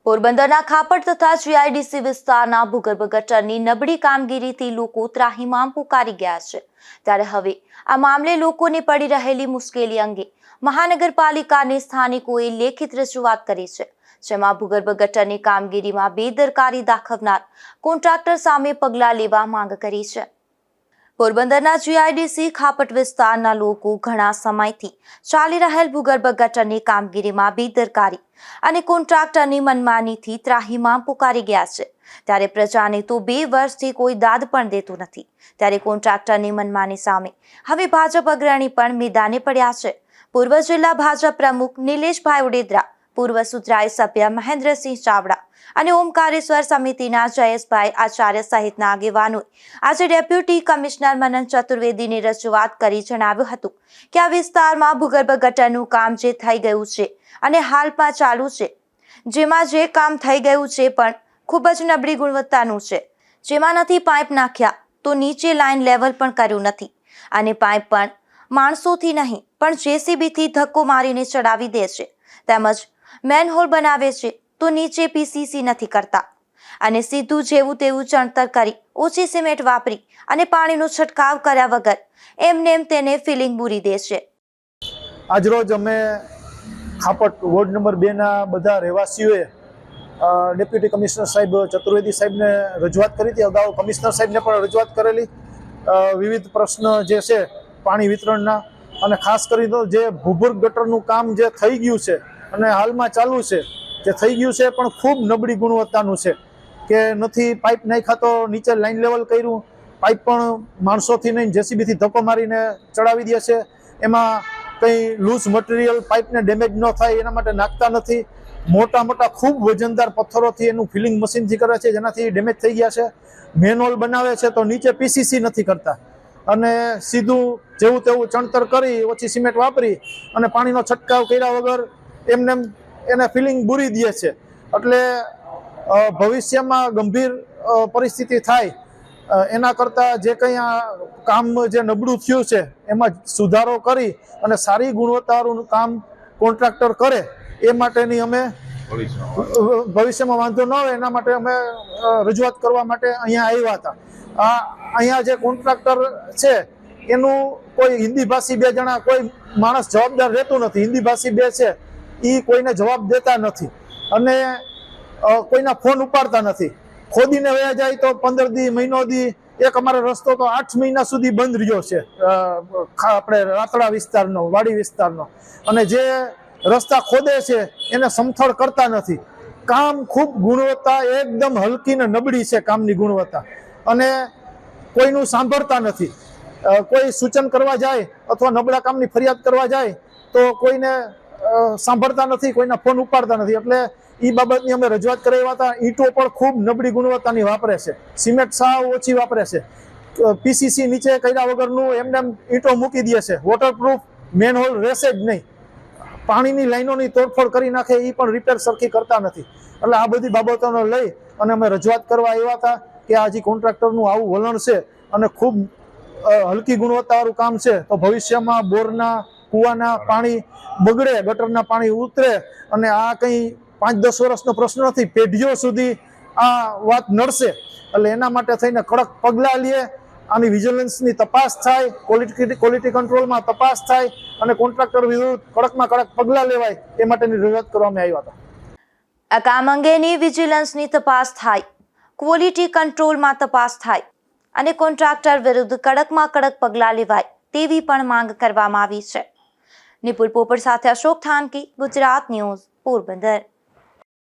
પોરબંદરના ખાપટ તથા જીઆઈડીસી વિસ્તારના ભૂગર્ભ ગટરની નબળી કામગીરીથી લોકો ત્રાહિમામ પુકારી ગયા છે। ત્યારે હવે આ મામલે લોકોને પડી રહેલી મુશ્કેલી અંગે મહાનગરપાલિકાને સ્થાનિકોએ લેખિત રજૂઆત કરી છે, જેમાં ભૂગર્ભ ગટરની કામગીરીમાં બેદરકારી દાખવનાર કોન્ટ્રાક્ટર સામે પગલાં લેવા માંગ કરી છે। પોરબંદરના જીઆઈડીસી ખાપટ વિસ્તારના લોકો ઘણા સમયથી ચાલી રહેલ ભૂગર્ભ ગટરની કામગીરીમાં બેદરકારી અને કોન્ટ્રાક્ટરની મનમાનીથી ત્રાહિમામ પુકારી ગયા છે। ત્યારે પ્રજાને તો 2 વર્ષથી કોઈ દાદ પણ દેતું નથી, ત્યારે કોન્ટ્રાક્ટરની મનમાની સામે હવે ભાજપ અગ્રણી પણ મેદાને પડ્યા છે। પૂર્વ જિલ્લા ભાજપ પ્રમુખ નિલેશભાઈ ઉડેદરા, પૂર્વ સુધરાઈ સભ્ય મહેન્દ્રસિંહ ચાવડા અને ઓમકારેશ્વર સમિતિના જયેશભાઈ આચાર્ય સહિતના આગેવાનોએ આજે ડેપ્યુટી કમિશનર મનન ચતુર્વેદીને રજૂઆત કરી જણાવ્યું હતું કે આ વિસ્તારમાં ભૂગર્ભ ગટરનું કામ જે થઈ ગયું છે અને હાલમાં ચાલુ છે, જેમાં જે કામ થઈ ગયું છે પણ ખૂબ જ નબળી ગુણવત્તાનું છે, જેમાં નથી પાઇપ નાખ્યા તો નીચે લાઇન લેવલ પણ કર્યું નથી અને પાઇપ પણ માણસોથી નહીં પણ જેસીબીથી ધક્કો મારીને ચડાવી દે છે, તેમજ મેનહોલ બનાવે છે તો નીચે પીસીસી નથી કરતા અને સીધું જેવું તેવું ચણતર કરી ઓછી સિમેન્ટ વાપરી અને પાણીનો છંટકાવ કર્યા વગર એમને તેને ફિલિંગ પૂરી દે છે। આજરોજ અમે ખાપટ વોર્ડ નંબર 2 ના બધા રહેવાસીઓએ ડેપ્યુટી કમિશનર સાહેબ ચતુર્વેદી સાહેબને રજૂઆત કરી હતી। અગાઉ કમિશનર સાહેબને પણ રજૂઆત કરેલી। વિવિધ પ્રશ્ન જે છે પાણી વિતરણના અને ખાસ કરીને જે ભૂગર્ભ ગટરનું કામ જે થઈ ગયું છે અને હાલમાં ચાલુ છે, જે થઈ ગયું છે પણ ખૂબ નબળી ગુણવત્તાનું છે કે નથી પાઇપ નાખ્યા તો નીચે લાઇન લેવલ કર્યું, પાઇપ પણ માણસોથી નહીં જેસીબીથી ધક્કો મારીને ચડાવી દે છે, એમાં કંઈ લૂઝ મટીરિયલ પાઇપને ડેમેજ ન થાય એના માટે નાખતા નથી, મોટા મોટા ખૂબ વજનદાર પથ્થરોથી એનું ફિલિંગ મશીનથી કરે છે જેનાથી ડેમેજ થઈ ગયા છે, મેનહોલ બનાવે છે તો નીચે પીસીસી નથી કરતા અને સીધું જેવું તેવું ચણતર કરી ઓછી સિમેન્ટ વાપરી અને પાણીનો છંટકાવ કર્યા વગર એમને એને ફિલિંગ બુરી દે છે। એટલે ભવિષ્યમાં ગંભીર પરિસ્થિતિ થાય એના કરતાં જે કંઈ આ કામ જે નબળું થયું છે એમાં સુધારો કરી અને સારી ગુણવત્તાવાળું કામ કોન્ટ્રાક્ટર કરે એ માટેની અમે ભવિષ્યમાં વાંધો ન આવે એના માટે અમે રજૂઆત કરવા માટે અહીંયા આવ્યા હતા। અહીંયા જે કોન્ટ્રાક્ટર છે એનું કોઈ હિન્દી ભાષી 2 જણા કોઈ માણસ જવાબદાર રહેતું નથી, હિન્દી ભાષી 2 છે એ કોઈને જવાબ દેતા નથી અને કોઈના ફોન ઉપાડતા નથી, ખોદીને વયા જાય તો 15 દી મહિનો દી, એક અમારો રસ્તો તો 8 મહિના સુધી બંધ રહ્યો છે આપણે રાતડા વિસ્તારનો, વાડી વિસ્તારનો, અને જે રસ્તા ખોદે છે એને સમથળ કરતા નથી। કામ ખૂબ ગુણવત્તા એકદમ હલકી ને નબળી છે કામની ગુણવત્તા અને કોઈનું સાંભળતા નથી। કોઈ સૂચન કરવા જાય અથવા નબળા કામની ફરિયાદ કરવા જાય તો કોઈને સાંભળતા નથી, કોઈના ફોન ઉપાડતા નથી। એટલે એ બાબતની અમે રજૂઆત કરાવ્યા હતા। ઈંટો પણ ખૂબ નબળી ગુણવત્તાની વાપરે છે, સિમેન્ટ સાવ ઓછી વાપરે છે, પીસીસી નીચે કર્યા વગરનું એમને ઈંટો મૂકી દે છે, વોટરપ્રૂફ મેનહોલ રહેશે જ નહીં, પાણીની લાઈનોની તોડફોડ કરી નાખે એ પણ રિપેર સરખી કરતા નથી। એટલે આ બધી બાબતોને લઈ અને અમે રજૂઆત કરવા આવ્યા હતા કે આ જે કોન્ટ્રાક્ટરનું આવું વલણ છે અને ખૂબ હલકી ગુણવત્તાવાળું કામ છે તો ભવિષ્યમાં બોરના કૂવાના પાણી બગડે, ગટરના પાણી ઉતરે અને આ કંઈ 5-10 વર્ષનો પ્રશ્ન નથી, પેઢીઓ સુધી આ વાત નડશે। એટલે એના માટે થઈને કડક પગલાં લે, આની વિજિલન્સની તપાસ થાય, ક્વોલિટી કંટ્રોલમાં તપાસ થાય અને કોન્ટ્રાક્ટર વિરુદ્ધ કડકમાં કડક પગલાં લેવાય એ માટેની રજૂઆત કરવામાં આવ્યા હતા। આ કામ અંગેની વિજિલન્સની તપાસ થાય, ક્વોલિટી કંટ્રોલમાં તપાસ થાય અને કોન્ટ્રાક્ટર વિરુદ્ધ કડકમાં કડક પગલાં લેવાય તેવી પણ માંગ કરવામાં આવી છે। નિપુલ પોપટ સાથે અશોક થાનકી, ગુજરાત ન્યૂઝ, પોરબંદર।